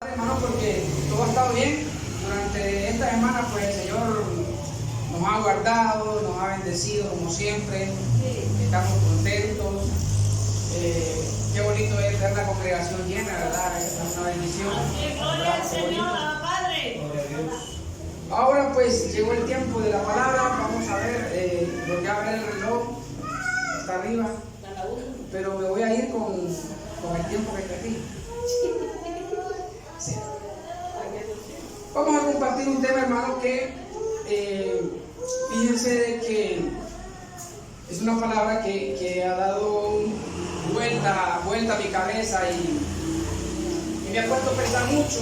Hermano, porque todo ha estado bien durante esta semana, pues el Señor nos ha guardado, nos ha bendecido como siempre, estamos contentos. Qué bonito es ver la congregación llena, ¿verdad? Es una bendición. Gloria al Señor, Padre. Ahora pues llegó el tiempo de la palabra. Vamos a ver, lo que abre el reloj está arriba, pero me voy a ir con el tiempo que está aquí. Sí. Vamos a compartir un tema, hermano, que fíjense de que es una palabra que ha dado vuelta a mi cabeza y me ha puesto a pensar mucho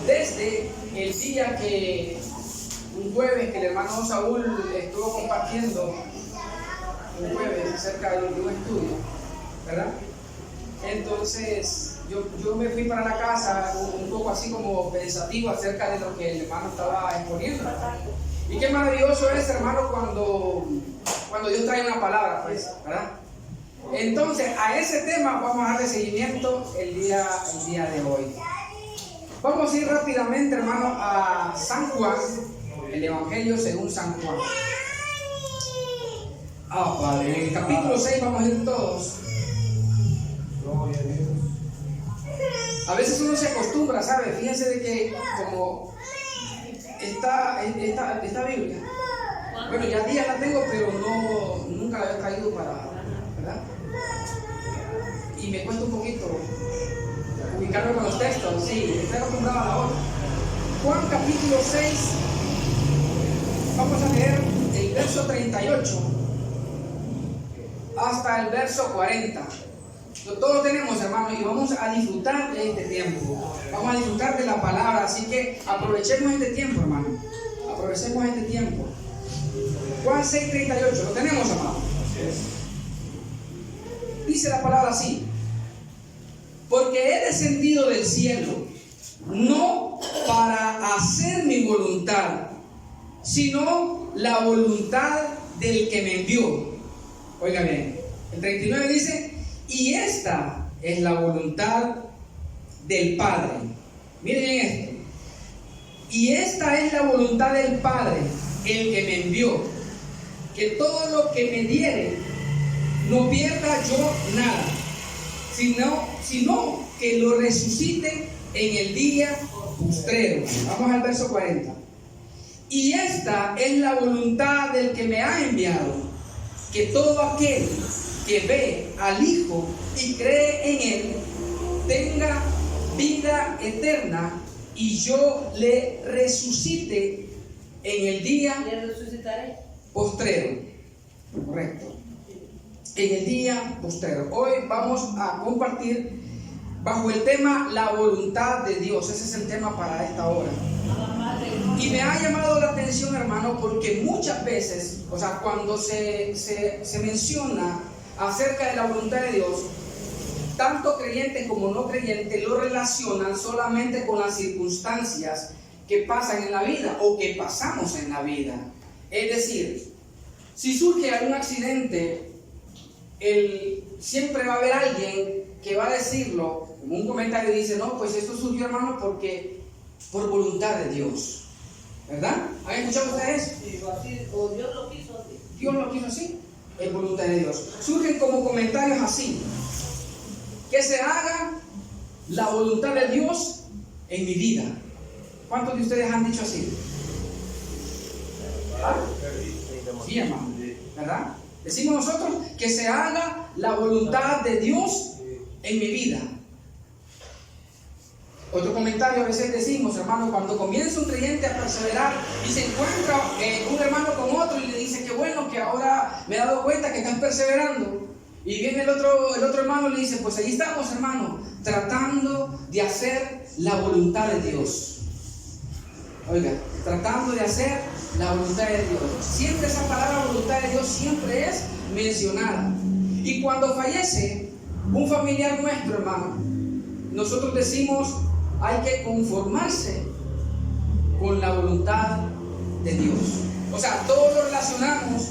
desde el día que un jueves que el hermano Saúl estuvo compartiendo un jueves acerca de un estudio, ¿verdad? Entonces yo me fui para la casa un poco así como pensativo acerca de lo que el hermano estaba exponiendo. Y qué maravilloso es, hermano, cuando Dios trae una palabra, pues, ¿verdad? Entonces, a ese tema vamos a darle seguimiento el día de hoy. Vamos a ir rápidamente, hermano, a San Juan, el Evangelio según San Juan. Padre, en el capítulo 6 vamos a ir todos. Gloria a Dios. A veces uno se acostumbra, ¿sabe? Fíjense de que como esta Biblia, bueno, ya días la tengo, pero nunca la había traído ¿verdad? Y me cuesta un poquito ubicarme con los textos, sí, estoy acostumbrado a la otra. Juan capítulo 6, vamos a leer el verso 38 hasta el verso 40. Todos lo tenemos, hermano, y vamos a disfrutar de este tiempo. Vamos a disfrutar de la palabra, así que aprovechemos este tiempo, hermano. Aprovechemos este tiempo. Juan 6:38, ¿lo tenemos, hermano? Dice la palabra así: porque he descendido del cielo, no para hacer mi voluntad, sino la voluntad del que me envió. Oiga bien, el 39 dice: y esta es la voluntad del Padre. Miren bien esto. Y esta es la voluntad del Padre, el que me envió, que todo lo que me diere no pierda yo nada, sino que lo resucite en el día postrero. Vamos al verso 40. Y esta es la voluntad del que me ha enviado, que todo aquel que ve al Hijo y cree en Él tenga vida eterna, y yo le resucite en el día postrero. Correcto. En el día postrero. Hoy vamos a compartir bajo el tema la voluntad de Dios. Ese es el tema para esta hora. Y me ha llamado la atención, hermano, porque muchas veces, o sea, cuando se menciona acerca de la voluntad de Dios, tanto creyentes como no creyentes lo relacionan solamente con las circunstancias que pasan en la vida o que pasamos en la vida. Es decir, si surge algún accidente, siempre va a haber alguien que va a decirlo, como un comentario dice: no, pues esto surgió, hermano, porque por voluntad de Dios, ¿verdad? ¿Han escuchado ustedes? O Dios lo quiso así. Dios lo quiso así, es voluntad de Dios. Surgen como comentarios así: que se haga la voluntad de Dios en mi vida. ¿Cuántos de ustedes han dicho así? Sí, hermano, ¿verdad? Decimos nosotros que se haga la voluntad de Dios en mi vida. Otro comentario a veces decimos, hermano, cuando comienza un creyente a perseverar y se encuentra un hermano con otro y le dice: que bueno, que ahora me he dado cuenta que estás perseverando. Y viene el otro hermano y le dice: pues ahí estamos, hermano, tratando de hacer la voluntad de Dios. Oiga, tratando de hacer la voluntad de Dios. Siempre esa palabra voluntad de Dios siempre es mencionada. Y cuando fallece un familiar nuestro, hermano, nosotros decimos: hay que conformarse con la voluntad de Dios. O sea, todo lo relacionamos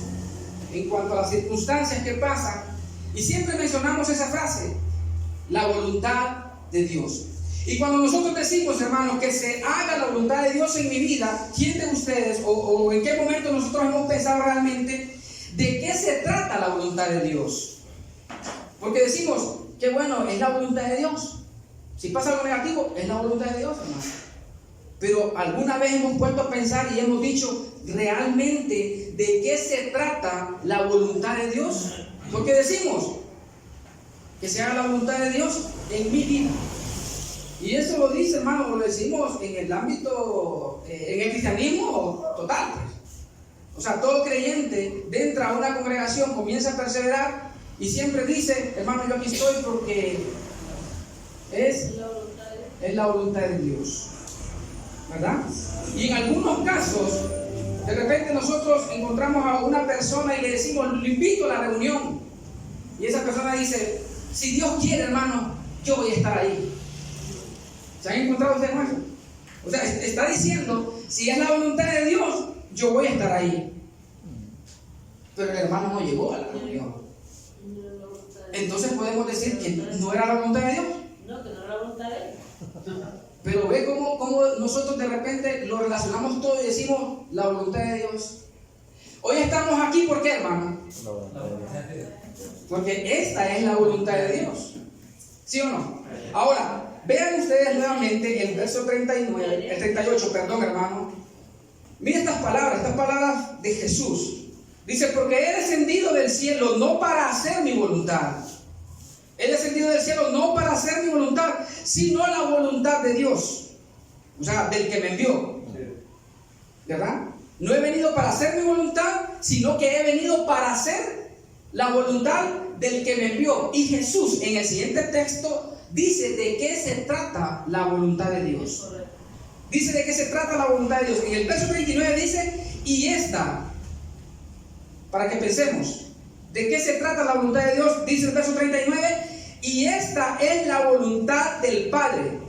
en cuanto a las circunstancias que pasan y siempre mencionamos esa frase, la voluntad de Dios. Y cuando nosotros decimos, hermanos, que se haga la voluntad de Dios en mi vida, ¿quién de ustedes o en qué momento nosotros hemos pensado realmente de qué se trata la voluntad de Dios? Porque decimos que bueno, es la voluntad de Dios. Si pasa algo negativo, es la voluntad de Dios, hermano. Pero alguna vez hemos puesto a pensar y hemos dicho realmente de qué se trata la voluntad de Dios. Porque decimos que se haga la voluntad de Dios en mi vida. Y eso lo dice, hermano, lo decimos en el ámbito, en el cristianismo total. O sea, todo creyente entra a una congregación, comienza a perseverar y siempre dice, hermano, yo aquí estoy porque es la voluntad de Dios, ¿verdad? Y en algunos casos, de repente nosotros encontramos a una persona y le decimos, lo invito a la reunión. Y esa persona dice, si Dios quiere, hermano, yo voy a estar ahí. ¿Se han encontrado ustedes con eso? O sea, está diciendo, si es la voluntad de Dios, yo voy a estar ahí. Pero el hermano no llegó a la reunión. Entonces podemos decir que no era la voluntad de Dios. No, que no era la voluntad de él. Pero ve cómo nosotros de repente lo relacionamos todo y decimos la voluntad de Dios. Hoy estamos aquí, ¿por qué, hermano? Porque esta es la voluntad de Dios. ¿Sí o no? Ahora, vean ustedes nuevamente el verso 39, el 38, perdón, hermano. Miren estas palabras de Jesús. Dice, porque he descendido del cielo no para hacer mi voluntad. He descendido del cielo no para hacer mi voluntad, sino la voluntad de Dios. O sea, del que me envió. ¿Verdad? No he venido para hacer mi voluntad, sino que he venido para hacer la voluntad del que me envió. Y Jesús, en el siguiente texto, dice de qué se trata la voluntad de Dios. Dice de qué se trata la voluntad de Dios. En el verso 39 dice, y esta, para que pensemos, ¿de qué se trata la voluntad de Dios? Dice el verso 39, y esta es la voluntad del Padre,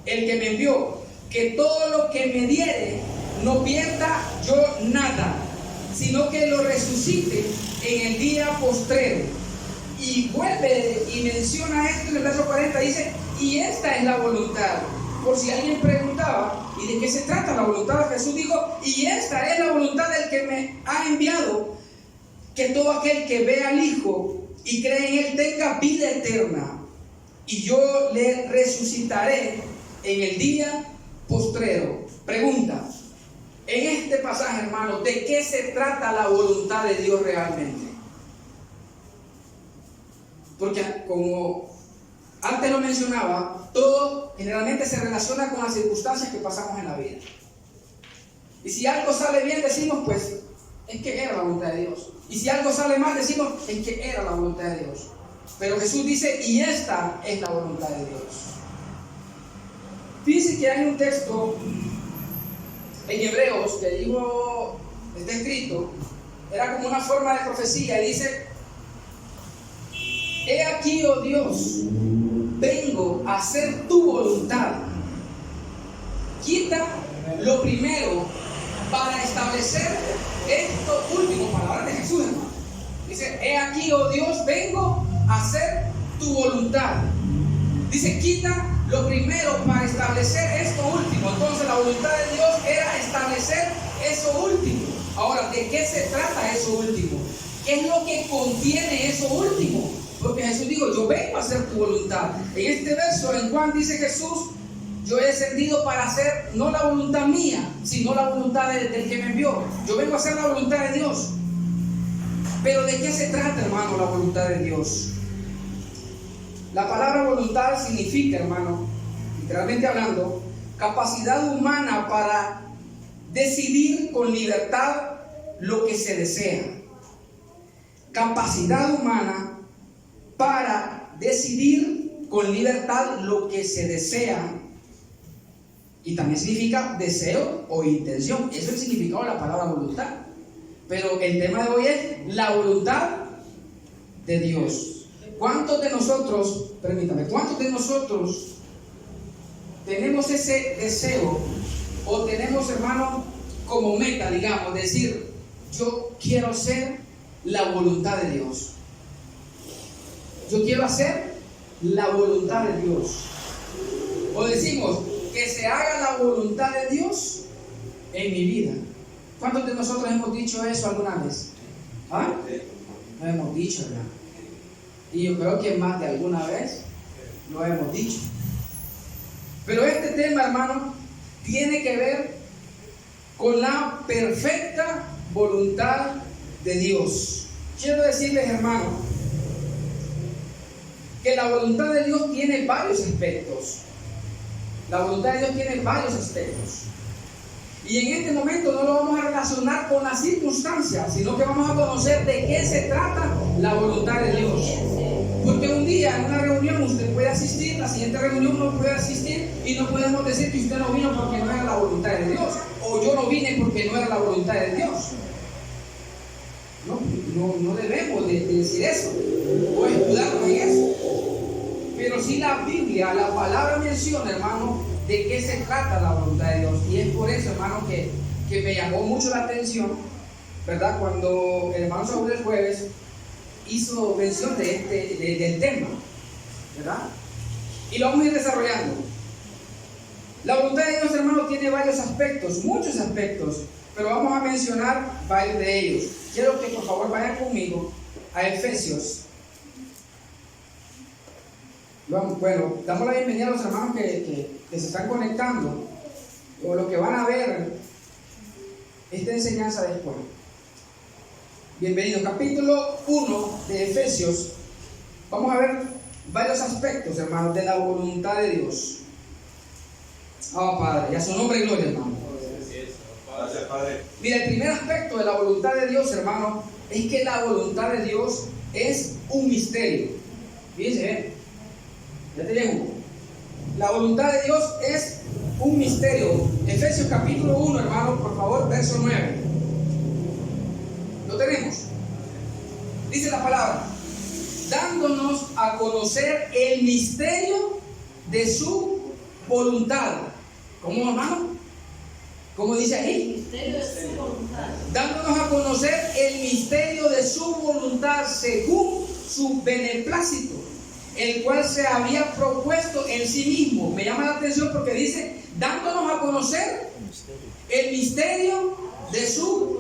el que me envió, que todo lo que me diere no pierda yo nada, sino que lo resucite en el día postrero. Y vuelve y menciona esto en el verso 40, dice, y esta es la voluntad. Por si alguien preguntaba, ¿y de qué se trata la voluntad? Jesús dijo, y esta es la voluntad del que me ha enviado, que todo aquel que ve al Hijo y cree en Él tenga vida eterna, y yo le resucitaré en el día postrero. Pregunta, en este pasaje, hermano, ¿de qué se trata la voluntad de Dios realmente? Porque como antes lo mencionaba, todo generalmente se relaciona con las circunstancias que pasamos en la vida. Y si algo sale bien, decimos, pues, es que era la voluntad de Dios. Y si algo sale mal, decimos, es que era la voluntad de Dios. Pero Jesús dice, y esta es la voluntad de Dios. Fíjense que hay un texto en Hebreos que digo, está escrito, era como una forma de profecía, y dice, he aquí, oh Dios, vengo a hacer tu voluntad. Quita lo primero para establecer esto último. Palabras de Jesús, hermano. Dice, he aquí, oh Dios, vengo a hacer tu voluntad. Dice, quita lo primero para establecer esto último. Entonces la voluntad de Dios era establecer eso último. Ahora, ¿de qué se trata eso último? ¿Qué es lo que contiene eso último? Porque Jesús dijo, yo vengo a hacer tu voluntad. En este verso, en Juan, dice Jesús, yo he descendido para hacer no la voluntad mía, sino la voluntad del que me envió. Yo vengo a hacer la voluntad de Dios. Pero ¿de qué se trata, hermano, la voluntad de Dios? La palabra voluntad significa, hermano, literalmente hablando, capacidad humana para decidir con libertad lo que se desea. Capacidad humana para decidir con libertad lo que se desea. Y también significa deseo o intención. Eso es el significado de la palabra voluntad. Pero el tema de hoy es la voluntad de Dios. ¿Cuántos de nosotros, permítame, cuántos de nosotros tenemos ese deseo o tenemos, hermano, como meta, digamos, decir, yo quiero hacer la voluntad de Dios. Yo quiero hacer la voluntad de Dios. O decimos, que se haga la voluntad de Dios en mi vida. ¿Cuántos de nosotros hemos dicho eso alguna vez? ¿Ah? Lo hemos dicho, hermano. Y yo creo que más de alguna vez lo hemos dicho. Pero este tema, hermano, tiene que ver con la perfecta voluntad de Dios. Quiero decirles, hermano, que la voluntad de Dios tiene varios aspectos. La voluntad de Dios tiene varios aspectos. Y en este momento no lo vamos a relacionar con las circunstancias, sino que vamos a conocer de qué se trata la voluntad de Dios. Porque un día en una reunión usted puede asistir, la siguiente reunión no puede asistir y no podemos decir que usted no vino porque no era la voluntad de Dios, o yo no vine porque no era la voluntad de Dios. No debemos de decir eso o escudarnos en eso. Pero si la Biblia, la palabra menciona, hermano, de qué se trata la voluntad de Dios. Y es por eso, hermano, que me llamó mucho la atención, ¿verdad? Cuando el hermano Saúl el jueves hizo mención del tema, ¿verdad? Y lo vamos a ir desarrollando. La voluntad de Dios, hermano, tiene varios aspectos, muchos aspectos, pero vamos a mencionar varios de ellos. Quiero que por favor vayan conmigo a Efesios. Bueno, damos la bienvenida a los hermanos que se están conectando, o los que van a ver esta enseñanza después. Bienvenidos, capítulo 1 de Efesios. Vamos a ver varios aspectos, hermanos, de la voluntad de Dios. Padre, y a su nombre y gloria, hermano. Gracias, Padre. Mira, el primer aspecto de la voluntad de Dios, hermano, es que la voluntad de Dios es un misterio. Fíjense, ya te llego. La voluntad de Dios es un misterio. Efesios capítulo 1, hermano, por favor, verso 9. Lo tenemos. Dice la palabra: dándonos a conocer el misterio de su voluntad. ¿Cómo, hermano? ¿Cómo dice ahí? El misterio de su voluntad. Dándonos a conocer el misterio de su voluntad según su beneplácito, el cual se había propuesto en sí mismo. Me llama la atención porque dice, dándonos a conocer el misterio de su...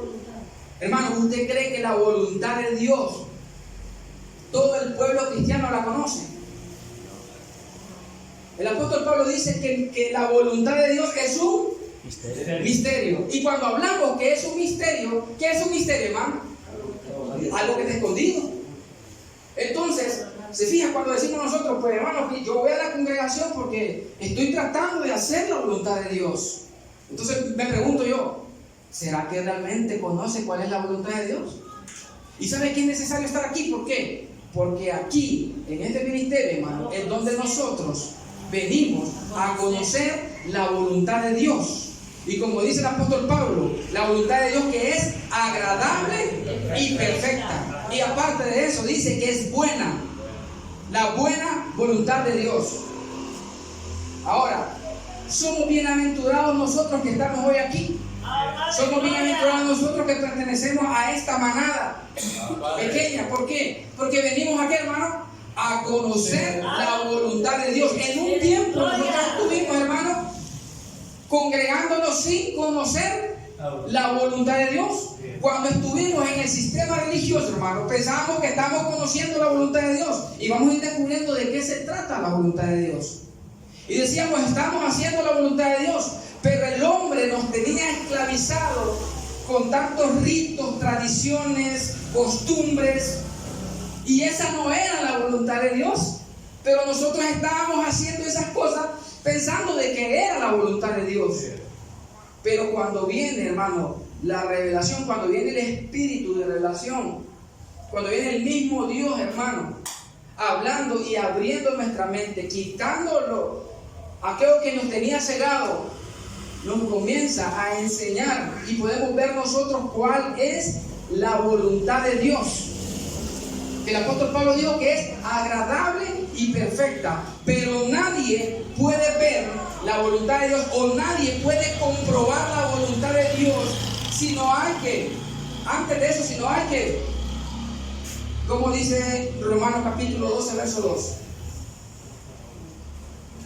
Hermano, ¿usted cree que la voluntad de Dios, todo el pueblo cristiano la conoce? El apóstol Pablo dice que la voluntad de Dios es un misterio. Y cuando hablamos que es un misterio, ¿qué es un misterio, hermano? Algo que está escondido. Entonces, se fija cuando decimos nosotros, pues hermano, yo voy a la congregación porque estoy tratando de hacer la voluntad de Dios. Entonces me pregunto yo, ¿será que realmente conoce cuál es la voluntad de Dios? ¿Y sabe que es necesario estar aquí? ¿Por qué? Porque aquí, en este ministerio, hermano, es donde nosotros venimos a conocer la voluntad de Dios. Y como dice el apóstol Pablo, la voluntad de Dios que es agradable y perfecta. Y aparte de eso, dice que es buena. La buena voluntad de Dios. Ahora, somos bienaventurados nosotros que estamos hoy aquí. Somos bienaventurados nosotros que pertenecemos a esta manada pequeña. ¿Por qué? Porque venimos aquí, hermano, a conocer la voluntad de Dios. En un tiempo nosotros estuvimos, hermano, congregándonos sin conocer la voluntad de Dios. Cuando estuvimos en el sistema religioso, hermano, pensábamos que estamos conociendo la voluntad de Dios y vamos a ir descubriendo de qué se trata la voluntad de Dios. Y decíamos, estamos haciendo la voluntad de Dios, pero el hombre nos tenía esclavizado con tantos ritos, tradiciones, costumbres, y esa no era la voluntad de Dios. Pero nosotros estábamos haciendo esas cosas pensando de que era la voluntad de Dios. Pero cuando viene, hermano, la revelación, cuando viene el espíritu de revelación, cuando viene el mismo Dios, hermano, hablando y abriendo nuestra mente, quitándolo aquello que nos tenía cegado, nos comienza a enseñar y podemos ver nosotros cuál es la voluntad de Dios. El apóstol Pablo dijo que es agradable y perfecta, pero nadie puede ver la voluntad de Dios o nadie puede comprobar la voluntad de Dios si no hay que, antes de eso, si no hay que, como dice Romanos capítulo 12, verso 2.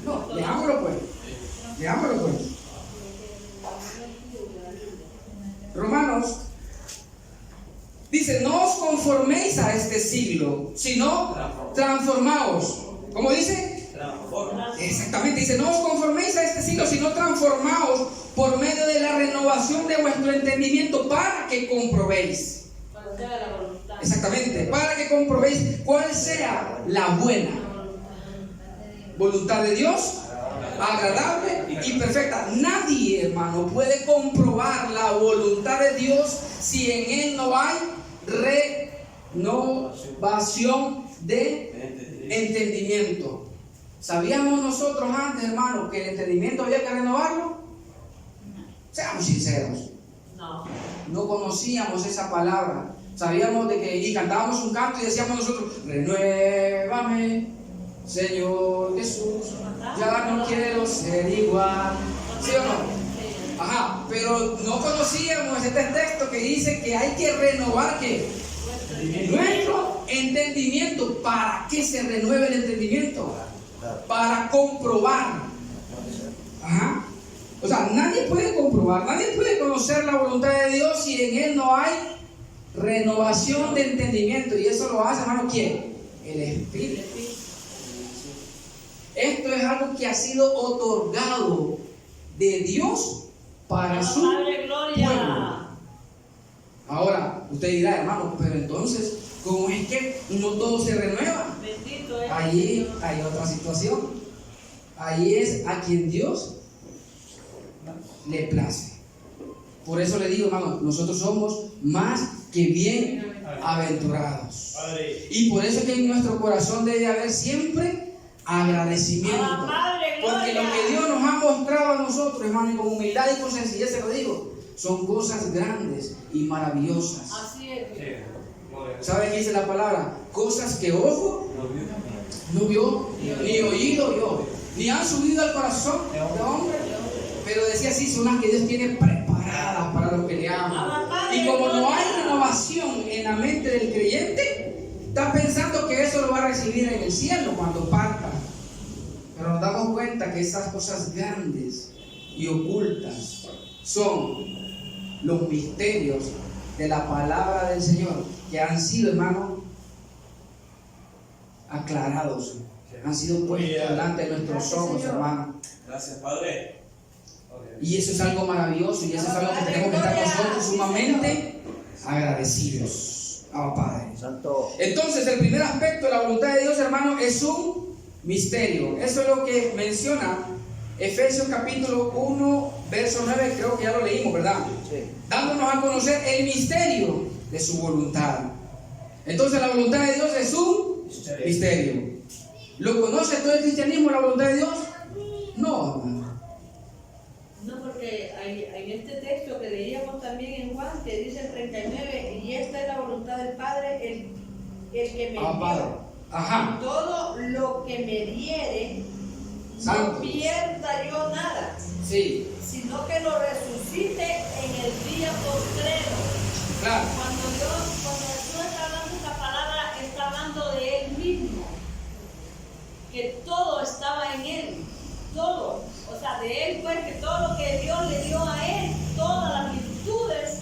No, leámoslo pues. Romanos dice, no os conforméis a este siglo, sino transformaos. ¿Cómo dice? Exactamente, dice, no os conforméis a este siglo, sino transformaos por medio de la renovación de vuestro entendimiento para que comprobéis. Exactamente, para que comprobéis cuál sea la buena voluntad de Dios, agradable y perfecta. Nadie, hermano, puede comprobar la voluntad de Dios si en Él no hay renovación de entendimiento. ¿Sabíamos nosotros antes, hermano, que el entendimiento había que renovarlo? Seamos sinceros. No conocíamos esa palabra. Sabíamos de que, y cantábamos un canto y decíamos nosotros, renuévame, Señor Jesús, ya no quiero ser igual. ¿Sí o no? Ajá, pero no conocíamos este texto que dice que hay que renovar ¿qué? Nuestro entendimiento. ¿Para qué se renueve el entendimiento? Para comprobar. Ajá. O sea, nadie puede comprobar, nadie puede conocer la voluntad de Dios si en Él no hay renovación de entendimiento. Y eso lo hace, hermano, ¿quién? El Espíritu. Esto es algo que ha sido otorgado de Dios para su pueblo. Ahora, usted dirá, hermano, pero entonces, ¿cómo es que no todo se renueva? Allí hay otra situación. Ahí es a quien Dios le place. Por eso le digo, hermano, nosotros somos más que bienaventurados. Y por eso es que en nuestro corazón debe haber siempre agradecimiento, porque lo que Dios nos ha mostrado a nosotros, hermano, y con humildad y con sencillez se lo digo, son cosas grandes y maravillosas. Así es. ¿Sabe qué dice la palabra? Cosas que ojo no vio, ni oído vio, ni han subido al corazón de hombre. Pero decía así, son las que Dios tiene preparadas para los que le aman. Y como no hay renovación en la mente del creyente, está pensando que eso lo va a recibir en el cielo cuando parta. Pero nos damos cuenta que esas cosas grandes y ocultas son los misterios de la palabra del Señor que han sido, hermano, aclarados, han sido puestos delante de nuestros ojos, hermano. Gracias, Padre. Y eso es algo maravilloso y eso es algo que tenemos que estar nosotros sumamente agradecidos. Padre. Santo. Entonces, el primer aspecto de la voluntad de Dios, hermano, es un misterio. Eso es lo que menciona Efesios capítulo 1, verso 9, creo que ya lo leímos, ¿verdad? Sí. Dándonos a conocer el misterio de su voluntad. Entonces, la voluntad de Dios es un misterio. ¿Lo conoce todo el cristianismo, la voluntad de Dios? No, hermano. No, porque en este texto que leíamos también en Juan, que dice el 39, y esta es la voluntad del Padre, el que me dio. Ajá. Todo lo que me diere, Santo. no pierda yo nada, sí, sino que lo resucite en el día postrero. Claro. Cuando Jesús está hablando esta palabra, está hablando de Él mismo, que todo estaba en Él, todo. O sea, de Él, pues, que todo lo que Dios le dio a Él, todas las virtudes,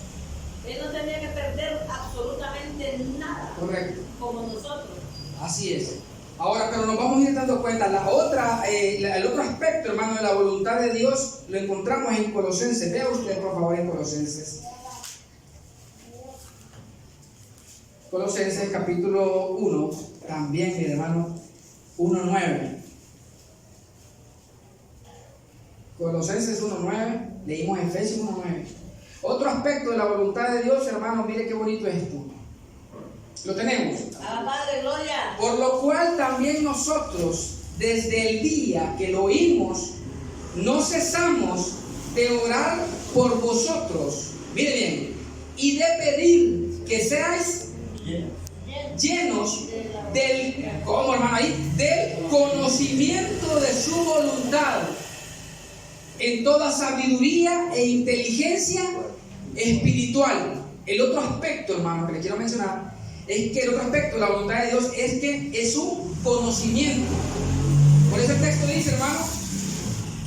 Él no tenía que perder absolutamente nada. Correcto. Como nosotros. Así es. Ahora, pero nos vamos a ir dando cuenta, el otro aspecto, hermano, de la voluntad de Dios, lo encontramos en Colosenses. Vea usted, por favor, en Colosenses. Colosenses capítulo 1, también, mi hermano, 1:9. Colosenses 1:9, leímos Efesios 1:9. Otro aspecto de la voluntad de Dios, hermano, mire qué bonito es esto. Lo tenemos. Padre, gloria. Por lo cual también nosotros, desde el día que lo oímos, no cesamos de orar por vosotros. Mire bien, y de pedir que seáis llenos del, ¿cómo, hermano? Ahí, del conocimiento de su voluntad, en toda sabiduría e inteligencia espiritual. El otro aspecto, hermano, que le quiero mencionar, es que el otro aspecto de la voluntad de Dios es que es un conocimiento. Por eso el texto dice, hermano,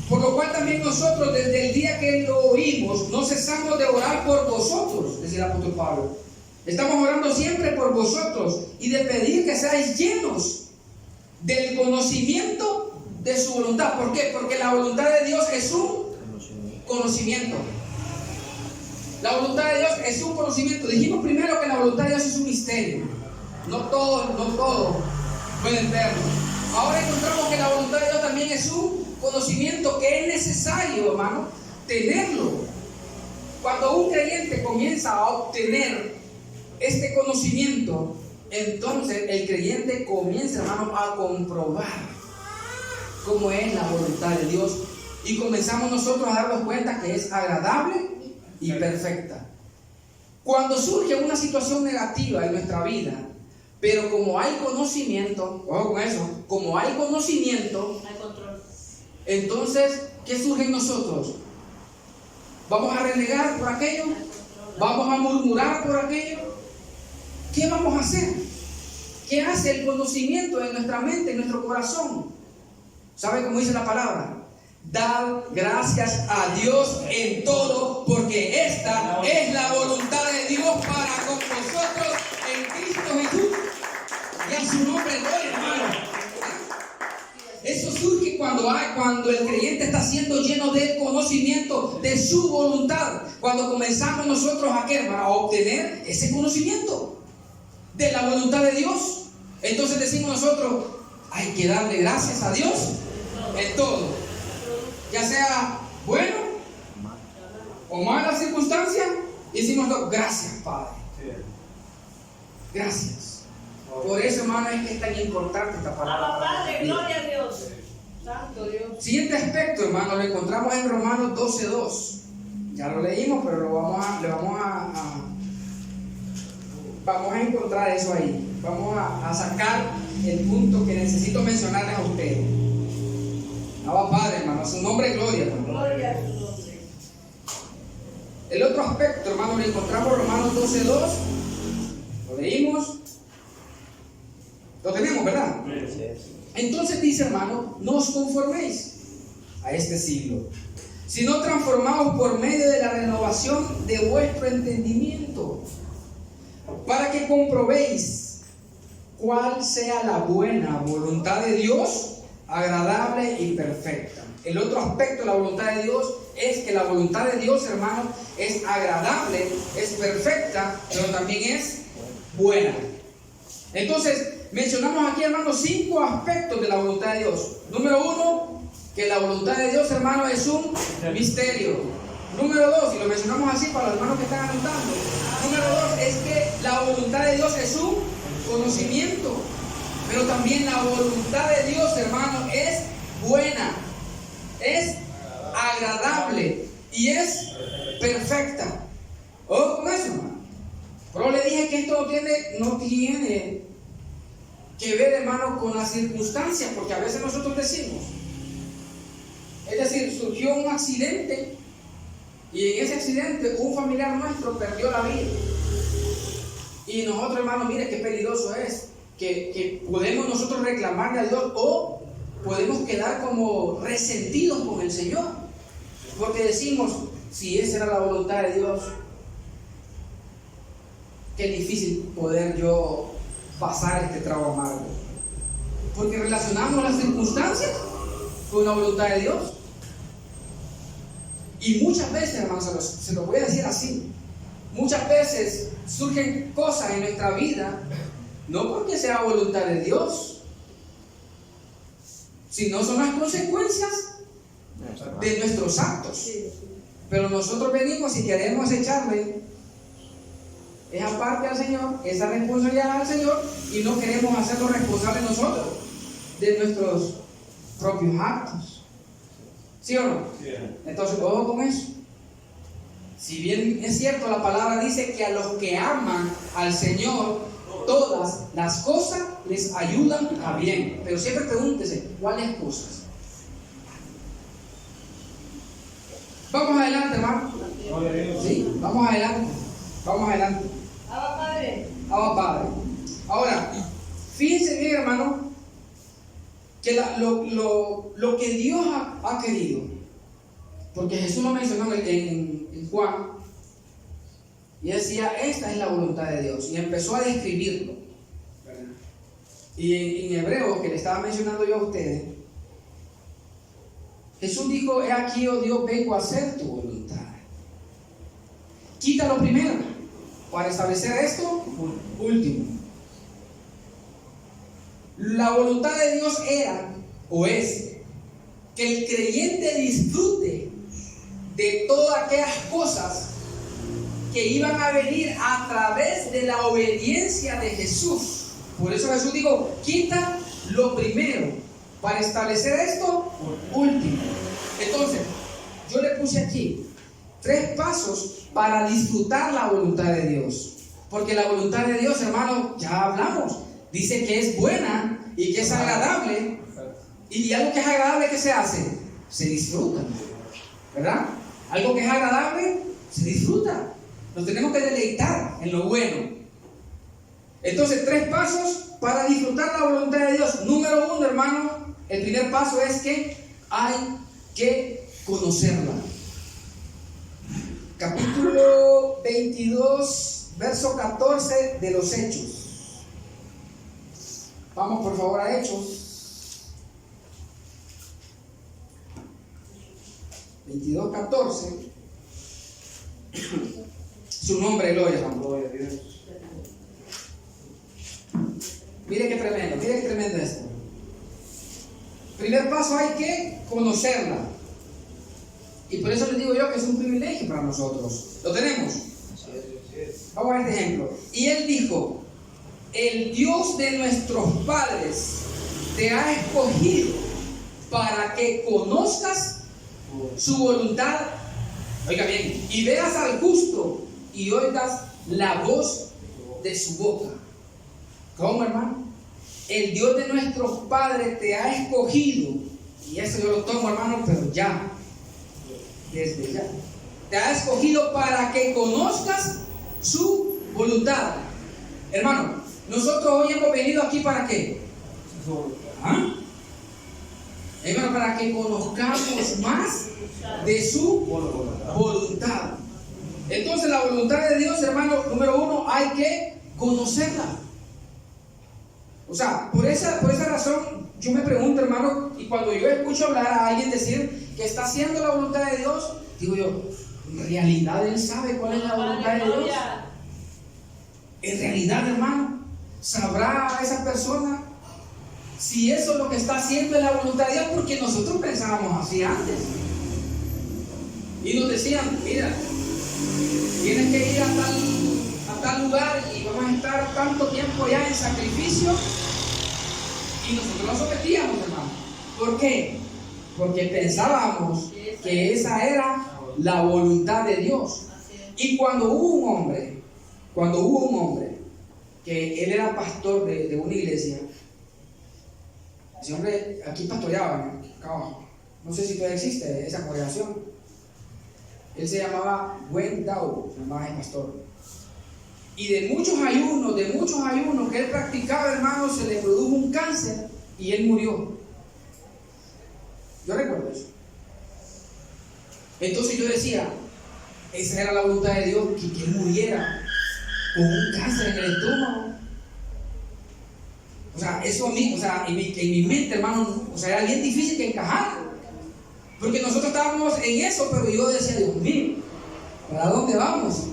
por lo cual también nosotros desde el día que lo oímos no cesamos de orar por vosotros, decía el apóstol Pablo. Estamos orando siempre por vosotros y de pedir que seáis llenos del conocimiento de su voluntad. ¿Por qué? Porque la voluntad de Dios es un conocimiento. La voluntad de Dios es un conocimiento. Dijimos primero que la voluntad de Dios es un misterio. No todos pueden verlo. Ahora encontramos que la voluntad de Dios también es un conocimiento que es necesario, hermano, tenerlo. Cuando un creyente comienza a obtener este conocimiento, entonces el creyente comienza, hermano, a comprobar cómo es la voluntad de Dios y comenzamos nosotros a darnos cuenta que es agradable y perfecta. Cuando surge una situación negativa en nuestra vida, pero como hay conocimiento, ojo con eso, como hay conocimiento, hay control. Entonces, ¿qué surge en nosotros? ¿Vamos a renegar por aquello? ¿Vamos a murmurar por aquello? ¿Qué vamos a hacer? ¿Qué hace el conocimiento en nuestra mente, en nuestro corazón? ¿Sabe cómo dice la palabra? Dad gracias a Dios en todo, porque esta es la voluntad de Dios para con vosotros en Cristo Jesús. Y a su nombre doy, hermano. Eso surge cuando el creyente está siendo lleno del conocimiento de su voluntad. Cuando comenzamos nosotros a obtener ese conocimiento de la voluntad de Dios, entonces decimos nosotros, hay que darle gracias a Dios en todo, ya sea bueno o mala circunstancia, y decimos gracias, Padre, gracias. Por eso, hermano, es que es tan importante esta palabra. Padre, gloria a Dios. Santo Dios. Siguiente aspecto, hermano, lo encontramos en Romanos 12:2. Ya lo leímos, pero vamos a encontrar eso ahí. Vamos a sacar el punto que necesito mencionarles a ustedes. Abba Padre, hermano, a su nombre es gloria, hermano. Gloria a su nombre. El otro aspecto, hermano, lo encontramos en Romanos 12:2. Lo leímos. Lo tenemos, ¿verdad? Entonces dice, hermano, no os conforméis a este siglo, sino transformaos por medio de la renovación de vuestro entendimiento, para que comprobéis cuál sea la buena voluntad de Dios, agradable y perfecta. El otro aspecto de la voluntad de Dios es que la voluntad de Dios, hermano, es agradable, es perfecta, pero también es buena. Entonces, mencionamos aquí, hermano, 5 aspectos de la voluntad de Dios. Número 1, que la voluntad de Dios, hermano, es un misterio. Número 2, y lo mencionamos así para los hermanos que están anotando. Número 2 es que la voluntad de Dios es un conocimiento. Pero también la voluntad de Dios, hermano, es buena, es agradable y es perfecta. Ojo con eso, hermano. Pero le dije que esto no tiene que ver, hermano, con las circunstancias, porque a veces nosotros decimos, es decir, surgió un accidente y en ese accidente un familiar nuestro perdió la vida. Y nosotros, hermano, mire qué peligroso es, que podemos nosotros reclamarle a Dios o podemos quedar como resentidos con el Señor, porque decimos, si esa era la voluntad de Dios, qué difícil poder yo pasar este trago amargo, porque relacionamos las circunstancias con la voluntad de Dios. Y muchas veces, hermanos, se lo voy a decir así, muchas veces surgen cosas en nuestra vida no porque sea voluntad de Dios, sino son las consecuencias de nuestros actos. Pero nosotros venimos y queremos echarle esa parte al Señor, esa responsabilidad al Señor, y no queremos hacerlo responsable nosotros de nuestros propios actos. ¿Sí o no? Sí. Entonces, ojo con eso. Si bien es cierto, la palabra dice que a los que aman al Señor, todas las cosas les ayudan a bien. Pero siempre pregúntese, ¿cuáles cosas? Vamos adelante, hermano. Sí, vamos adelante. Vamos adelante. Abba Padre. Abba Padre. Ahora, fíjense bien, hermano, que lo que Dios ha querido, porque Jesús lo mencionó en Juan, y decía, esta es la voluntad de Dios, y empezó a describirlo. Y en hebreo, que le estaba mencionando yo a ustedes, Jesús dijo, he aquí, oh Dios, vengo a hacer tu voluntad. Quita lo primero, para establecer esto último. La voluntad de Dios era, o es, que el creyente disfrute de todas aquellas cosas que iban a venir a través de la obediencia de Jesús. Por eso Jesús dijo, quita lo primero para establecer esto último. Entonces, yo le puse aquí 3 pasos para disfrutar la voluntad de Dios. Porque la voluntad de Dios, hermano, ya hablamos, dice que es buena y que es agradable. Y algo que es agradable, ¿qué se hace? Se disfruta, ¿verdad? Algo que es agradable, se disfruta. Nos tenemos que deleitar en lo bueno. Entonces, 3 pasos para disfrutar la voluntad de Dios. Número 1, hermano, el primer paso es que hay que conocerla. Capítulo 22, verso 14 de los Hechos. Vamos por favor a Hechos 22, 14. Su nombre, gloria a Dios. Mire qué tremendo esto. Primer paso, hay que conocerla. Y por eso les digo yo que es un privilegio para nosotros. ¿Lo tenemos? Vamos a ver este ejemplo. Y él dijo, el Dios de nuestros padres te ha escogido para que conozcas su voluntad, oiga bien, y veas al justo y oigas la voz de su boca. ¿Cómo, hermano? El Dios de nuestros padres te ha escogido, y eso yo lo tomo, hermano, pero ya, desde ya, te ha escogido para que conozcas su voluntad. Hermano, nosotros hoy hemos venido aquí ¿para qué? ¿Ah? Hermano, para que conozcamos más de su voluntad. Entonces la voluntad de Dios, hermano, número 1, hay que conocerla. O sea, por esa razón yo me pregunto, hermano, y cuando yo escucho hablar a alguien decir que está haciendo la voluntad de Dios, digo yo, en realidad él sabe cuál es la voluntad de Dios. En realidad, hermano, ¿sabrá esa persona si eso es lo que está haciendo es la voluntad de Dios? Porque nosotros pensábamos así antes. Y nos decían, mira, tienes que ir a tal lugar y vamos a estar tanto tiempo ya en sacrificio. Y nosotros nos sometíamos, hermano. ¿Por qué? Porque pensábamos que esa era la voluntad de Dios. Y cuando hubo un hombre que él era pastor de una iglesia, ese hombre aquí pastoreaba, no sé si todavía existe esa congregación. Él se llamaba Gwen Dow, se llamaba el pastor. Y de muchos ayunos que él practicaba, hermano, se le produjo un cáncer y él murió. Yo recuerdo eso. Entonces yo decía, esa era la voluntad de Dios, que él muriera con un cáncer en el estómago. O sea, eso a mí, o sea, en mi mente, hermano, o sea, era bien difícil de encajar. Porque nosotros estábamos en eso, pero yo decía, Dios mío, ¿para dónde vamos?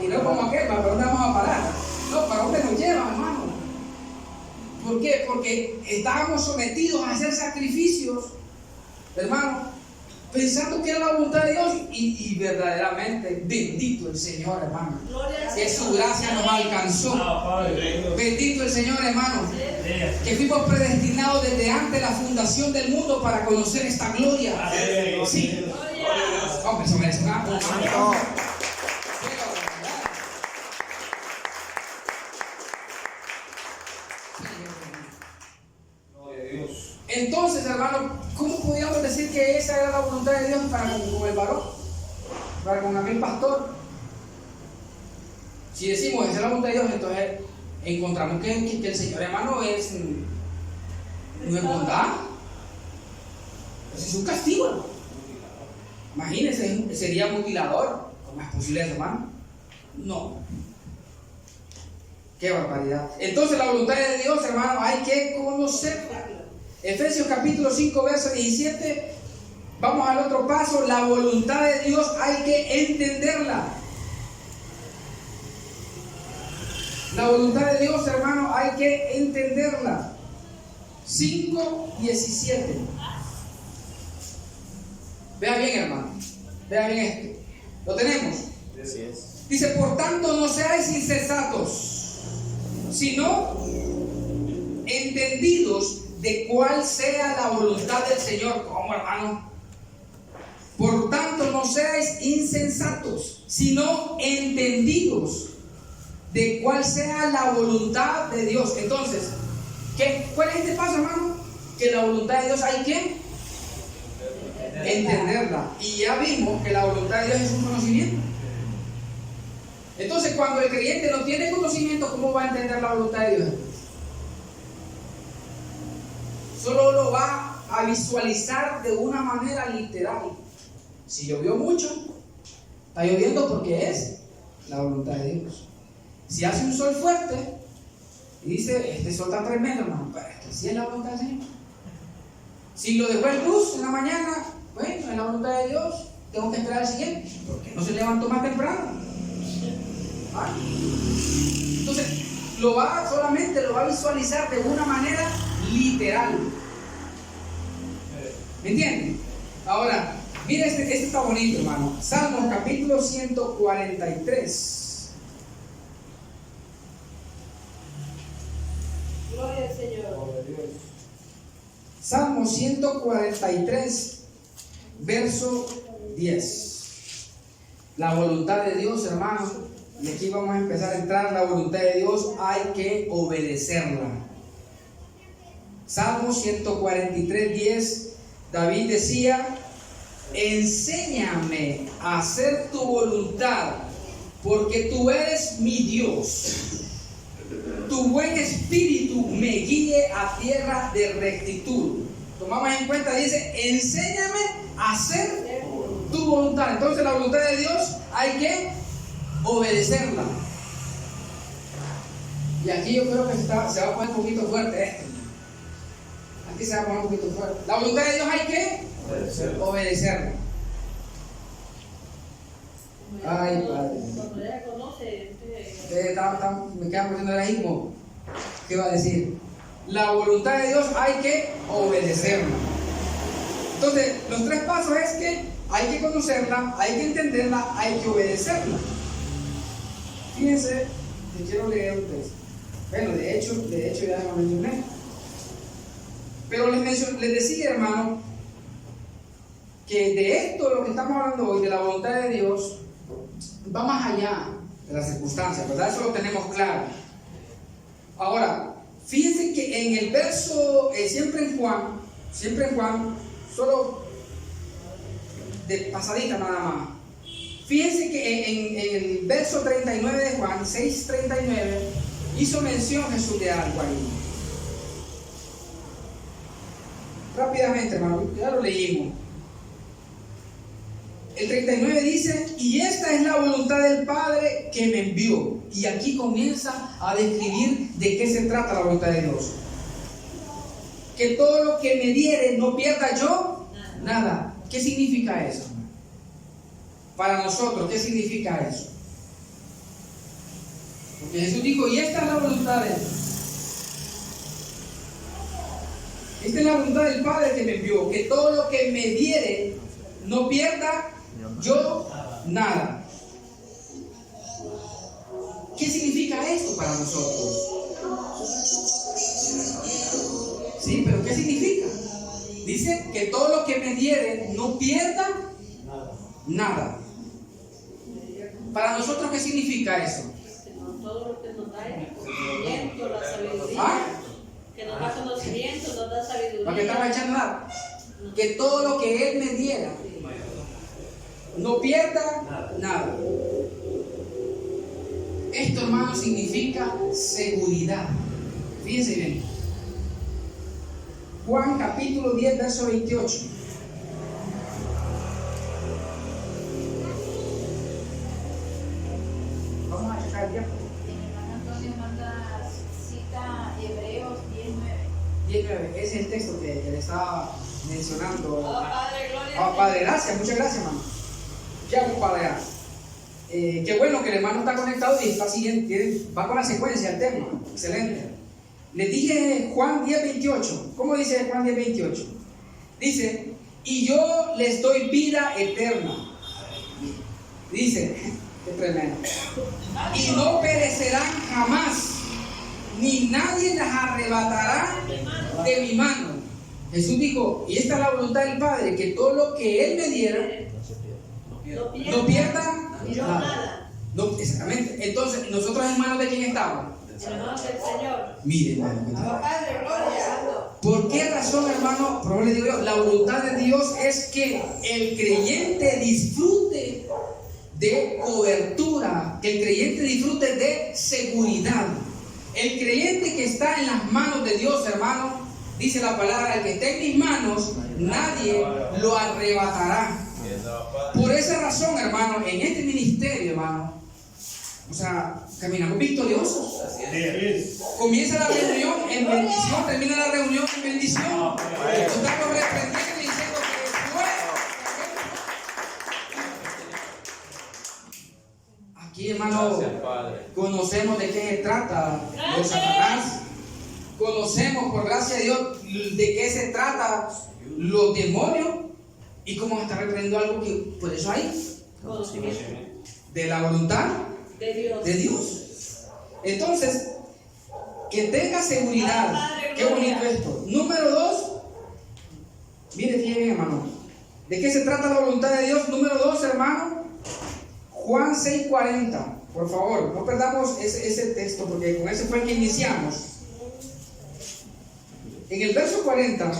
Y no como aquel, ¿para dónde vamos a parar? No, ¿para dónde nos lleva, hermano? ¿Por qué? Porque estábamos sometidos a hacer sacrificios, hermano, pensando que era la voluntad de Dios, y verdaderamente, bendito el Señor, hermano, que su gracia nos alcanzó. Bendito el Señor, hermano, que fuimos predestinados desde antes de la fundación del mundo para conocer esta gloria. Sí. Hombre, eso merece un aplauso. para con el varón, para con aquel pastor. Si decimos esa es la voluntad de Dios, entonces encontramos que el Señor, hermano, no es bondad. Es un castigo, hermano. Imagínense, sería mutilador. ¿Cómo es posible eso, hermano? No. Qué barbaridad. Entonces la voluntad de Dios, hermano, hay que conocerla. Efesios capítulo 5, verso 17. Vamos al otro paso. La voluntad de Dios hay que entenderla. La voluntad de Dios, hermano, hay que entenderla. 5:17. Vea bien, hermano. Vea bien esto. ¿Lo tenemos? Así es. Dice, por tanto, no seáis insensatos, sino entendidos de cuál sea la voluntad del Señor. ¿Cómo, hermano? Por tanto, no seáis insensatos, sino entendidos de cuál sea la voluntad de Dios. Entonces, ¿cuál es este paso, hermano? Que la voluntad de Dios hay que entenderla. Y ya vimos que la voluntad de Dios es un conocimiento. Entonces, cuando el creyente no tiene conocimiento, ¿cómo va a entender la voluntad de Dios? Solo lo va a visualizar de una manera literal. Si llovió mucho, está lloviendo porque es la voluntad de Dios. Si hace un sol fuerte y dice, este sol está tremendo, hermano, pero es que sí es la voluntad del Señor. Si lo dejó en luz en la mañana, bueno, es la voluntad de Dios, tengo que esperar al siguiente, porque no se levantó más temprano. ¿Ah? Entonces, solamente lo va a visualizar de una manera literal. ¿Me entienden? Ahora, mira, este está bonito, hermano. Salmos capítulo 143. Gloria al Señor. Salmo 143, verso 10. La voluntad de Dios, hermano, y aquí vamos a empezar a entrar. La voluntad de Dios hay que obedecerla. Salmo 143, 10. David decía, enséñame a hacer tu voluntad, porque tú eres mi Dios. Tu buen espíritu me guíe a tierra de rectitud. Tomamos en cuenta, dice, enséñame a hacer tu voluntad. Entonces la voluntad de Dios hay que obedecerla. Y aquí yo creo que se va a poner un poquito fuerte esto. Aquí se va a poner un poquito fuerte. La voluntad de Dios hay que obedecerla. Ay, Padre. Cuando ella conoce, me quedan poniendo el ahijmo. ¿Qué va a decir? La voluntad de Dios hay que obedecerla. Entonces, los tres pasos es que hay que conocerla, hay que entenderla, hay que obedecerla. Fíjense, que quiero leer un texto. Bueno, de hecho ya lo mencioné. Pero les decía, hermano, que de esto, lo que estamos hablando hoy, de la voluntad de Dios, va más allá de las circunstancias, ¿verdad? Eso lo tenemos claro. Ahora, fíjense que en el verso, siempre en Juan, solo de pasadita nada más. Fíjense que en el verso 39 de Juan, 6:39, hizo mención Jesús de algo ahí. Rápidamente, hermano, ya lo leímos. El 39 dice, y esta es la voluntad del Padre que me envió. Y aquí comienza a describir de qué se trata la voluntad de Dios. Que todo lo que me diere no pierda yo nada. ¿Qué significa eso? Para nosotros, ¿qué significa eso? Porque Jesús dijo, y esta es la voluntad de Dios. Esta es la voluntad del Padre que me envió. Que todo lo que me diere no pierda yo nada. ¿Qué significa esto para nosotros? Sí, pero ¿qué significa? Dice que todo lo que me diere no pierda nada. Para nosotros, ¿qué significa eso? Todo lo que nos da el conocimiento, la sabiduría. ¿Ah? Que nos da conocimiento, nos da sabiduría. Para que estaba echando nada. Que todo lo que Él me diera No pierda nada. Esto, hermano, significa seguridad. Fíjense bien. Juan capítulo 10, verso 28. Vamos a checar el tiempo. Antonio manda cita Hebreos 10:9. 19. Ese es el texto que le estaba mencionando. Padre, gloria Ah, Padre, gracias, muchas gracias, hermano. Ya, compadre. Qué bueno que el hermano está conectado y está siguiente, va con la secuencia el tema. Excelente. Les dije Juan 10:28. ¿Cómo dice Juan 10:28? Dice, y yo les doy vida eterna. Dice, qué tremendo. Y no perecerán jamás, ni nadie las arrebatará de mi mano. Jesús dijo, y esta es la voluntad del Padre, que todo lo que Él me diera, no pierda nada. No, exactamente. Entonces, ¿nosotros en manos de quién estamos? En manos del Señor. Mire, hermano. Padre, gloria. ¿Por qué razón, hermano? Pero le digo yo, la voluntad de Dios es que el creyente disfrute de cobertura, que el creyente disfrute de seguridad. El creyente que está en las manos de Dios, hermano, dice la palabra, el que esté en mis manos, nadie lo arrebatará. Por esa razón, hermano, en este ministerio, hermano, o sea, caminamos victoriosos. Comienza la reunión en bendición, termina la reunión en bendición. Estamos reprendiendo y diciendo que fuera. Aquí, hermano, conocemos de qué se trata los Satanás. Conocemos, por gracia de Dios, de qué se trata los demonios. Y cómo está reprendiendo algo que por eso hay de la voluntad de Dios. Entonces, que tenga seguridad. Qué bonito esto. Número 2, mire, fíjense bien, hermano, ¿de qué se trata la voluntad de Dios? Número 2, hermano, Juan 6:40. Por favor, no perdamos ese texto, porque con ese fue el que iniciamos. En el verso 40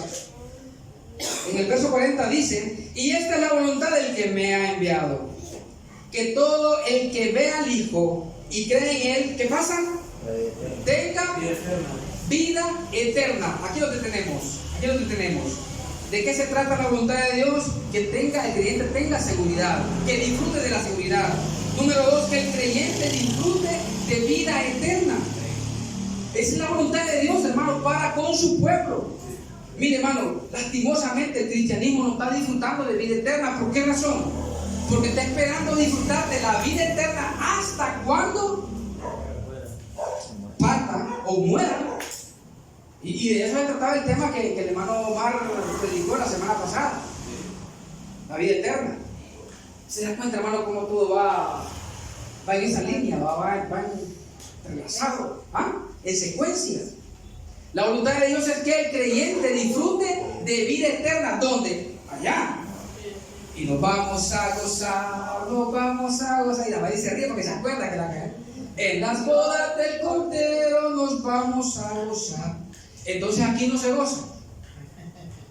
dice, y esta es la voluntad del que me ha enviado, que todo el que ve al Hijo y cree en Él, ¿qué pasa? Tenga vida eterna. Aquí lo que tenemos. ¿De qué se trata la voluntad de Dios? Que el creyente tenga seguridad, que disfrute de la seguridad. Número 2, que el creyente disfrute de vida eterna. Esa es la voluntad de Dios, hermano, para con su pueblo. Mire, hermano, lastimosamente el cristianismo no está disfrutando de vida eterna. ¿Por qué razón? Porque está esperando disfrutar de la vida eterna hasta cuando partan o mueran. Y de eso se trataba el tema que el hermano Omar predicó la semana pasada. La vida eterna. ¿Se da cuenta, hermano, cómo todo va en esa línea? Va entrelazado, en secuencia. La voluntad de Dios es que el creyente disfrute de vida eterna. ¿Dónde? Allá. Y nos vamos a gozar. Y la madre se ríe porque se acuerda que la cae. En las bodas del Cordero nos vamos a gozar. Entonces aquí no se goza.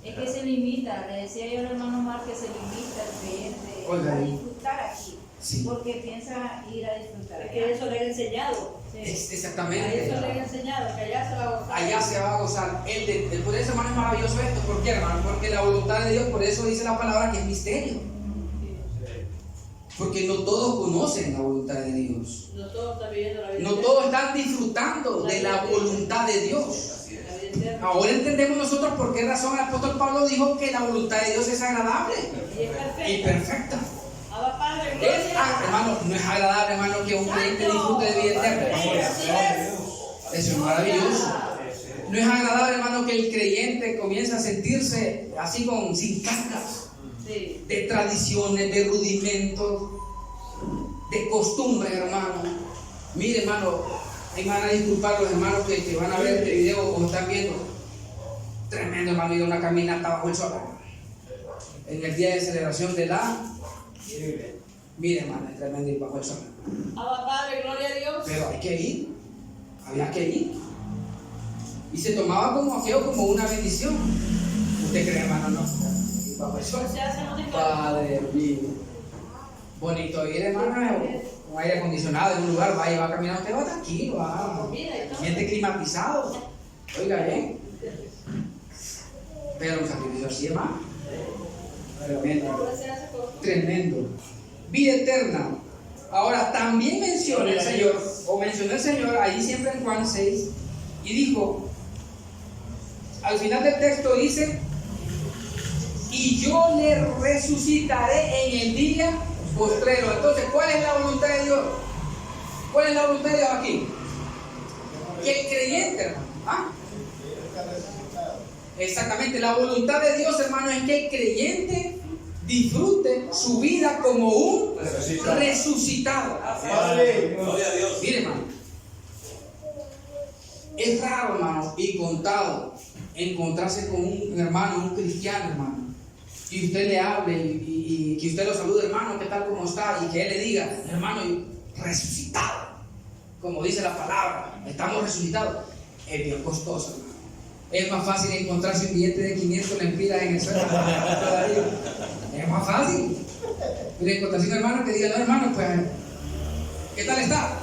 Es que se limita, le decía yo al hermano Mar que se limita el creyente a disfrutar aquí. Sí. Porque piensa ir a disfrutar. Es que eso le he enseñado. Exactamente. A eso le he enseñado, que allá se va a gozar. Allá se va a gozar. Por eso, hermano, es maravilloso esto. ¿Por qué, hermano? Porque la voluntad de Dios, por eso dice la palabra que es misterio. Porque no todos conocen la voluntad de Dios. No todos están viviendo la vida. No todos están disfrutando de la voluntad de Dios. Ahora entendemos nosotros por qué razón el apóstol Pablo dijo que la voluntad de Dios es agradable y perfecta. Hermano, no es agradable, hermano, que un creyente disfrute de vida eterna. Eso es maravilloso. No es agradable, hermano, que el creyente comience a sentirse así sin cargas de tradiciones, de rudimentos, de costumbres, hermano. Mire, hermano, me van a disculpar los hermanos que van a ver este video o están viendo. Tremendo, hermano, ir a una caminata bajo el sol. En el día de celebración de la... Mire, hermano, es tremendo ir bajo el sol. Padre, gloria a Dios. Pero hay que ir. Había que ir. Y se tomaba como aquello, como una bendición. ¿Usted cree, hermano? No. Ir bajo el sol. Padre mío. Bonito ir, hermano, con aire acondicionado en un lugar, va a caminar usted, va tranquilo, va. Gente climatizado. Oiga, pero un sacrificio así, hermano. Tremendo. Tremendo. Vida eterna. Ahora, también mencionó el Señor, ahí siempre en Juan 6, y dijo, al final del texto dice, y yo le resucitaré en el día postrero. Entonces, ¿cuál es la voluntad de Dios? ¿Cuál es la voluntad de Dios aquí? Que el creyente, hermano. ¿Ah? Exactamente, la voluntad de Dios, hermano, es que el creyente disfrute su vida como un resucitado. Mire, hermano, es raro, hermano, y contado encontrarse con un hermano, un cristiano, hermano, y usted le hable y que usted lo salude, hermano, ¿qué tal, cómo está? Y que él le diga, hermano, resucitado, como dice la palabra, estamos resucitados. Es bien costoso, hermano. Es más fácil encontrarse un billete de 500 lempiras en el suelo. Es más fácil. Pero encontrarse un hermano que diga, no, hermano, pues, ¿qué tal está?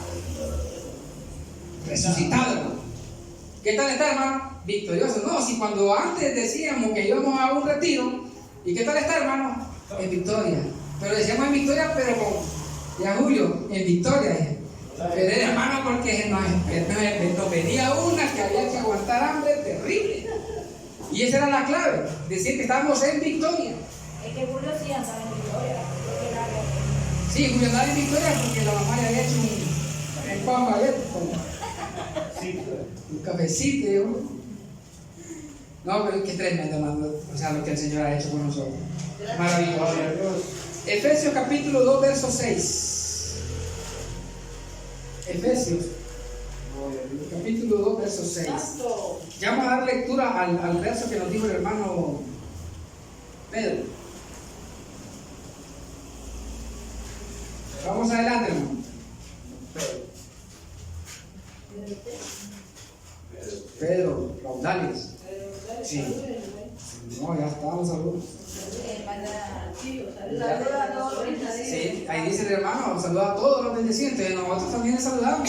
Resucitado, hermano. ¿Qué tal está, hermano? Victorioso. No, si cuando antes decíamos que íbamos a un retiro, ¿y qué tal está, hermano? En victoria. Pero decíamos en victoria, pero con ya Julio, en victoria. Pero hermano, porque nos venía una que había que aguantar hambre terrible. Y esa era la clave, decir que estábamos en victoria. Es que Julio sí andaba en victoria. Sí, Julio andaba en victoria porque la mamá le había hecho un pan baguette un cafecito. No, pero es que tremendo, hermano. O sea, lo que el Señor ha hecho con nosotros. Maravilloso. Efesios capítulo 2, verso 6. Efesios, capítulo 2, verso 6. Ya vamos a dar lectura al verso que nos dijo el hermano Pedro. Vamos adelante, hermano. Pedro, Raudales. Sí. No, ya estábamos, saludos. Sí, ahí dice el hermano, saluda a todos los bendecientes, nosotros también les saludamos.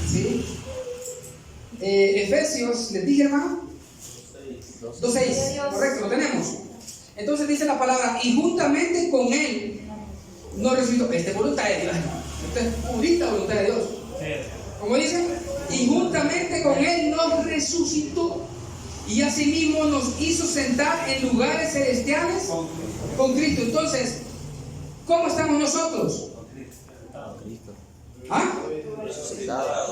Sí. Efesios, les dije, hermano, 2:6, correcto, lo tenemos. Entonces dice la palabra, y juntamente con él nos resucitó. Esta es voluntad de Dios, hermano. Esta es purita voluntad de Dios. Como dice, y juntamente con él nos resucitó. Y asimismo nos hizo sentar en lugares celestiales con Cristo. Entonces, ¿cómo estamos nosotros? ¿Ah?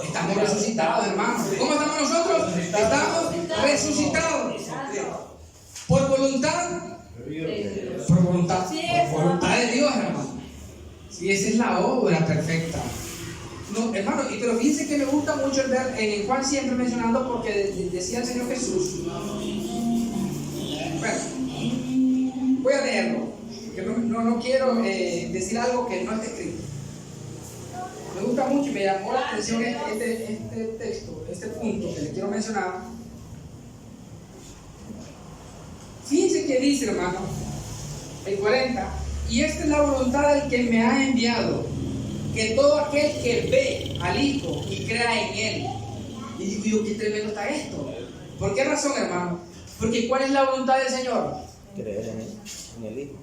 Estamos resucitados, hermano. ¿Cómo estamos nosotros? Estamos resucitados. ¿Por voluntad? Por voluntad. Por voluntad de Dios, hermano. Sí, esa es la obra perfecta. No, hermano, pero fíjense que me gusta mucho el ver en el cual siempre mencionando, porque decía el Señor Jesús. Bueno, voy a leerlo, que no quiero decir algo que no esté escrito. Me gusta mucho y me llamó la atención este texto, este punto que le quiero mencionar. Fíjense que dice, hermano, el 40, y esta es la voluntad del que me ha enviado, que todo aquel que ve al Hijo y crea en Él. Y digo yo, qué tremendo está esto. ¿Por qué razón, hermano? Porque ¿cuál es la voluntad del Señor? Creer en el Hijo.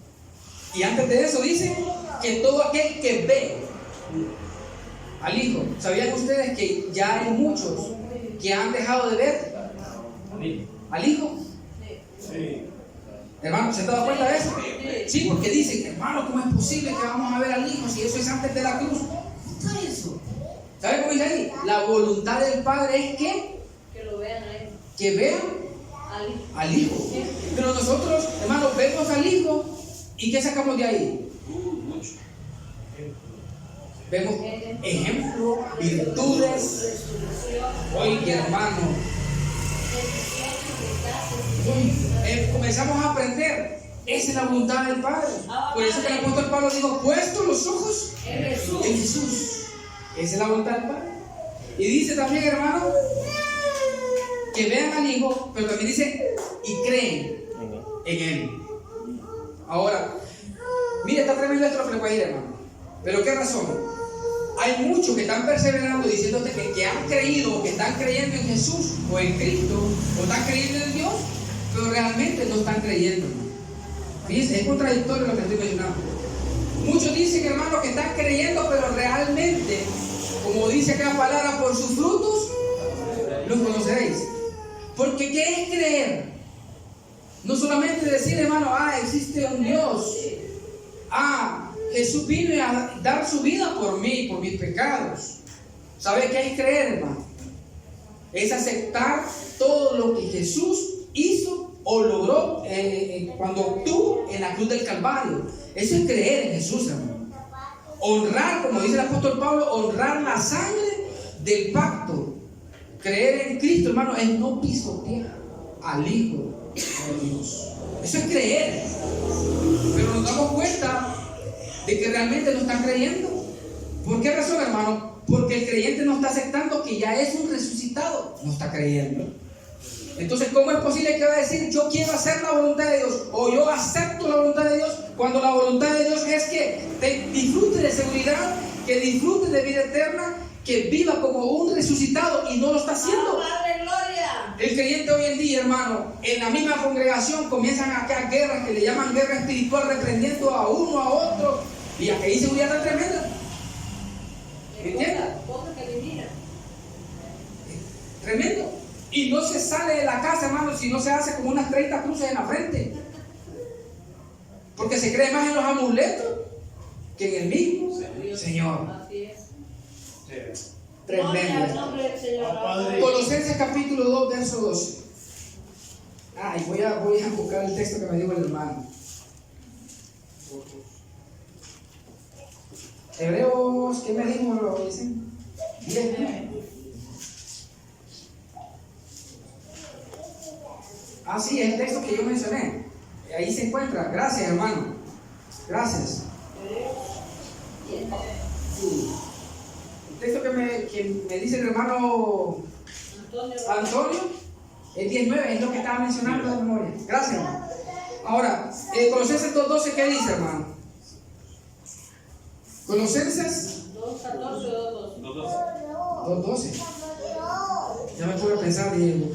Y antes de eso dice que todo aquel que ve al Hijo. ¿Sabían ustedes que ya hay muchos que han dejado de ver al Hijo? Sí. Hermano, ¿se han dado cuenta de eso? Sí, porque dicen, hermano, ¿cómo es posible que vamos a ver al Hijo si eso es antes de la cruz? ¿Qué es eso? ¿Sabe cómo dice ahí? La voluntad del Padre es que lo vean a él. Que vean al Hijo. Pero nosotros, hermano, vemos al Hijo y ¿qué sacamos de ahí? Vemos ejemplo, virtudes. Oye, hermano, comenzamos a aprender. Esa es la voluntad del Padre. Por eso que el apóstol Pablo dijo, puesto los ojos en Jesús. Esa es la voluntad del Padre. Y dice también, hermano, que vean al Hijo, pero también dice, y creen en Él. Ahora, Mire, está tremendo esto lo que le voy a decir, hermano. Pero ¿qué razón? Hay muchos que están perseverando diciéndote que han creído o que están creyendo en Jesús o en Cristo o están creyendo en Dios, pero realmente no están creyendo, hermano. Fíjense, es contradictorio lo que estoy mencionando. Muchos dicen, hermano, que están creyendo, pero realmente, como dice acá la palabra, por sus frutos los conoceréis. Porque ¿qué es creer? No solamente decir, hermano, existe un Dios. Jesús vino a dar su vida por mí, por mis pecados. ¿Sabe qué es creer, hermano? Es aceptar todo lo que Jesús hizo o logró cuando obtuvo en la cruz del Calvario. Eso es creer en Jesús, hermano. Honrar, como dice el apóstol Pablo, honrar la sangre del pacto. Creer en Cristo, hermano, es no pisotear al Hijo de Dios. Eso es creer. Pero nos damos cuenta de que realmente no están creyendo. ¿Por qué razón, hermano? Porque el creyente no está aceptando que ya es un resucitado. No está creyendo. Entonces, ¿cómo es posible que va a decir yo quiero hacer la voluntad de Dios o yo acepto la voluntad de Dios cuando la voluntad de Dios es que te disfrute de seguridad, que disfrute de vida eterna, que viva como un resucitado y no lo está haciendo? ¡Padre, gloria! El creyente hoy en día, hermano, en la misma congregación comienzan a hacer guerras que le llaman guerra espiritual, reprendiendo a uno, a otro, y aquí hay inseguridad tan tremenda. ¿Me entiendes? Cosa que le mira. Tremendo. Y no se sale de la casa, hermano, si no se hace como unas 30 cruces en la frente. Porque se cree más en los amuletos que en el mismo Señor. Así es. Tremendo. Gloria al nombre del Señor. Colosenses capítulo 2, verso 12. Y voy a buscar el texto que me dijo el hermano. Hebreos, ¿qué me dijo? ¿Lo dicen? 10. Sí, es el texto que yo mencioné. Ahí se encuentra. Gracias, hermano. Gracias. Sí. El texto que me dice el hermano Antonio es 19, es lo que estaba mencionando de memoria. Gracias, hermano. Ahora, Colosenses 2.12, ¿qué dice, hermano? Colosenses 2.14 o 2.12. Ya me puedo pensar, Diego.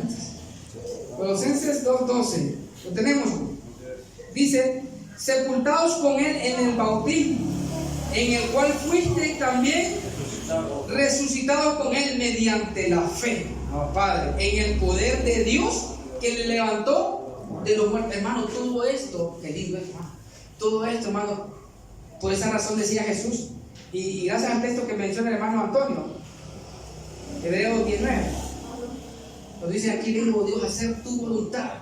Colosenses 2.12. ¿Lo tenemos? Dice, sepultados con Él en el bautismo, en el cual fuiste también resucitados con Él mediante la fe, Padre, en el poder de Dios que le levantó de los muertos. Hermano, todo esto, querido hermano, todo esto, hermano, por esa razón decía Jesús. Y gracias al texto que menciona el hermano Antonio, Hebreos 19. Nos dice aquí, dijo Dios, hacer tu voluntad.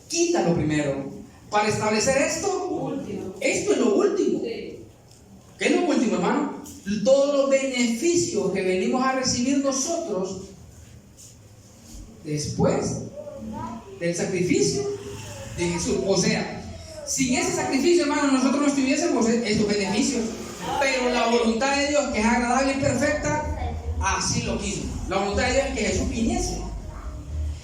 Quítalo primero. Para establecer esto, esto es lo último. ¿Qué es lo último, hermano? Todos los beneficios que venimos a recibir nosotros después del sacrificio de Jesús. O sea, sin ese sacrificio, hermano, nosotros no tuviésemos estos beneficios. Pero la voluntad de Dios, que es agradable y perfecta, así lo quiso. La voluntad de Dios es que Jesús viniese.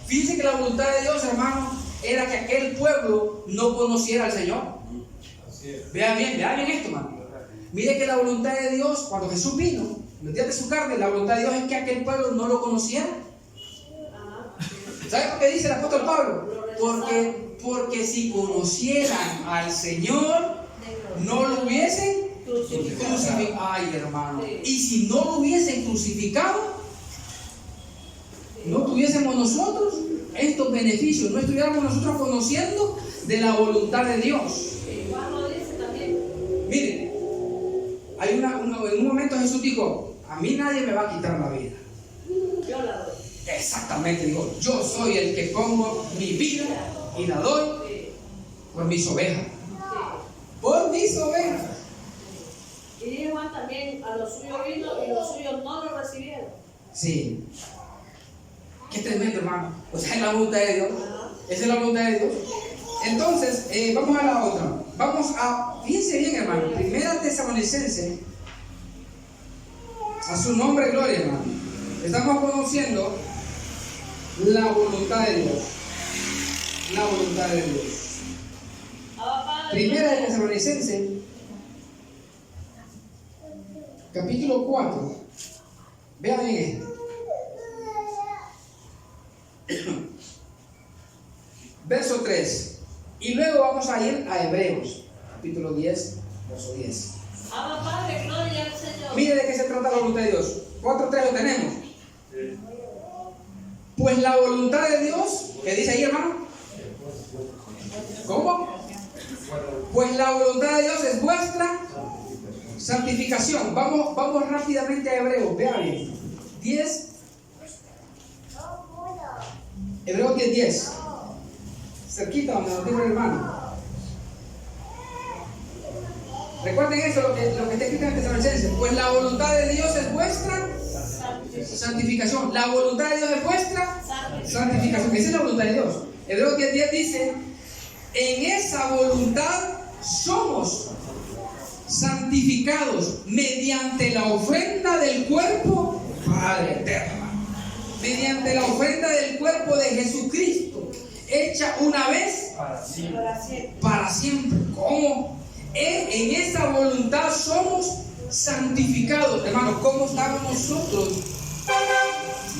Fíjense que la voluntad de Dios, hermano, era que aquel pueblo no conociera al Señor. Vean bien esto, hermano. Mire que la voluntad de Dios, cuando Jesús vino, en los días de su carne, la voluntad de Dios es que aquel pueblo no lo conociera. ¿Sabe por qué dice el apóstol Pablo? Porque si conocieran al Señor, no lo hubiesen crucificado. Ay, hermano. Y si no lo hubiesen crucificado, no tuviésemos nosotros estos beneficios, no estuviéramos nosotros conociendo de la voluntad de Dios. Miren, en un momento Jesús dijo, a mí nadie me va a quitar la vida. Yo la doy. Exactamente, dijo, yo soy el que pongo mi vida y la doy por mis ovejas. Por mis ovejas. Y dijo Juan también, a los suyos vino y los suyos no lo recibieron. Sí. Qué tremendo, hermano. O sea, es la voluntad de Dios. Esa es la voluntad de Dios. Entonces, vamos a la otra. Fíjense bien, hermano. Primera Tesalonicenses, a su nombre, gloria, hermano. Estamos conociendo la voluntad de Dios. La voluntad de Dios. Primera Tesalonicenses, capítulo 4. Vean bien esto. Verso 3. Y luego vamos a ir a Hebreos, capítulo 10, verso 10. Abba Padre, gloria al Señor. Mire de qué se trata la voluntad de Dios. 4:3 lo tenemos. Pues la voluntad de Dios, ¿qué dice ahí, hermano? ¿Cómo? Pues la voluntad de Dios es vuestra santificación. Vamos rápidamente a Hebreos, vean bien. 10. Hebreos 10:10. Cerquita donde nos dijo el hermano. Recuerden eso, lo que está escrito en Tesalonicenses. Pues la voluntad de Dios es vuestra santificación. La voluntad de Dios es vuestra santificación. Esa es la voluntad de Dios. Hebreos 10:10 dice: en esa voluntad somos santificados mediante la ofrenda del cuerpo, Padre eterno, mediante la ofrenda del cuerpo de Jesucristo, hecha una vez para siempre. ¿Cómo? En esa voluntad somos santificados. Hermanos, ¿cómo estamos nosotros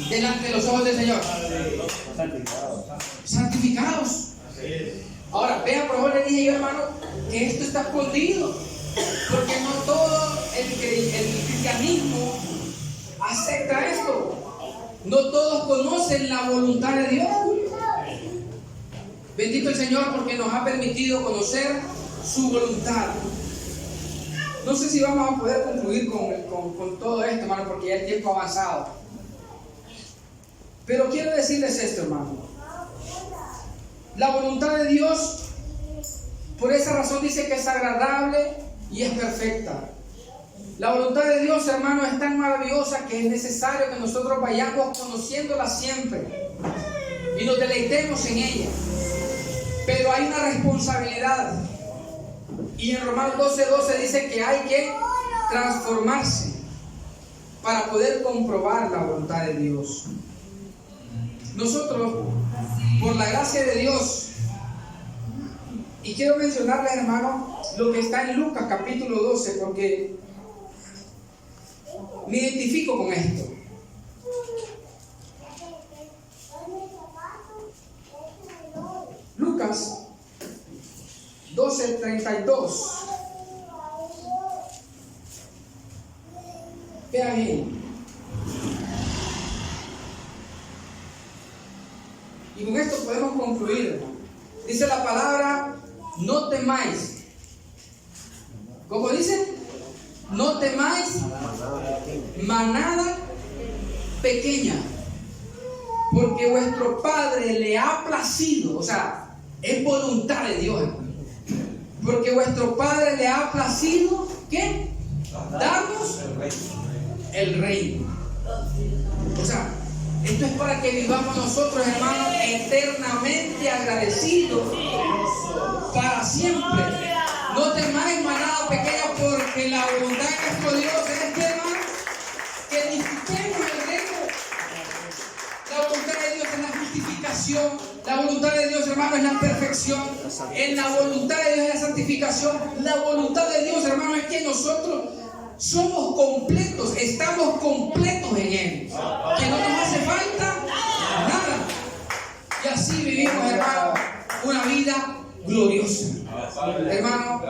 delante de los ojos del Señor? Santificados. Ahora, vean, por favor, le dije yo, hermano, que esto está escondido, porque no todo el cristianismo acepta esto. No todos conocen la voluntad de Dios. Bendito el Señor porque nos ha permitido conocer su voluntad. No sé si vamos a poder concluir con todo esto, hermano, porque ya el tiempo ha avanzado. Pero quiero decirles esto, hermano. La voluntad de Dios, por esa razón dice que es agradable y es perfecta. La voluntad de Dios, hermano, es tan maravillosa que es necesario que nosotros vayamos conociéndola siempre y nos deleitemos en ella. Pero hay una responsabilidad. Y en Romanos 12:12 dice que hay que transformarse para poder comprobar la voluntad de Dios. Nosotros, por la gracia de Dios, y quiero mencionarles, hermano, lo que está en Lucas capítulo 12, porque me identifico con esto. Lucas 12:32. Vean bien. Y con esto podemos concluir. Dice la palabra: no temáis. ¿Cómo dice? No temáis, manada pequeña, porque vuestro Padre le ha placido, o sea, es voluntad de Dios, hermano. Porque vuestro Padre le ha placido, ¿qué? Darnos el reino. O sea, esto es para que vivamos nosotros, hermanos, eternamente agradecidos para siempre. No temáis, manada pequeña, porque la voluntad de nuestro Dios es que, hermano, que disfrutemos el reino. La voluntad de Dios es la justificación. La voluntad de Dios, hermano, es la perfección. En la voluntad de Dios es la santificación. La voluntad de Dios, hermano, es que nosotros somos completos, estamos completos en Él. Que no nos hace falta nada. Y así vivimos, hermano, una vida gloriosa. Hermano,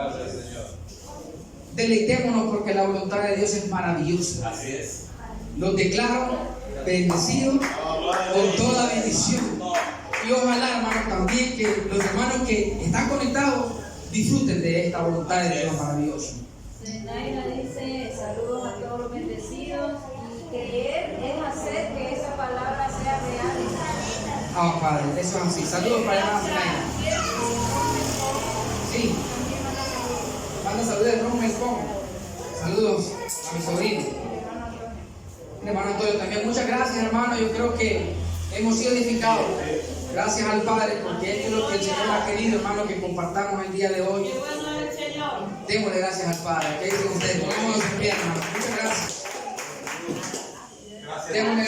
deleitémonos porque la voluntad de Dios es maravillosa. Así es. Los declaro bendecidos con toda bendición. Y ojalá, hermano, también que los hermanos que están conectados disfruten de esta voluntad de Dios maravillosa. Naira dice: saludos a todos los bendecidos. Y creer es hacer que esa palabra sea real. Ah, Padre, eso es así. Saludos para la hermana. Sí. Manda saludos de Roma Esponja. Saludos a mi sobrino. Hermano Antonio también. Muchas gracias, hermano. Yo creo que hemos sido edificados. Gracias al Padre, porque esto es lo que el Señor ha querido, hermano, que compartamos el día de hoy. Qué bueno es el Señor. Démosle gracias al Padre. ¿Qué dicen ustedes? Pongámonos en pie, hermano. Muchas gracias. Démosle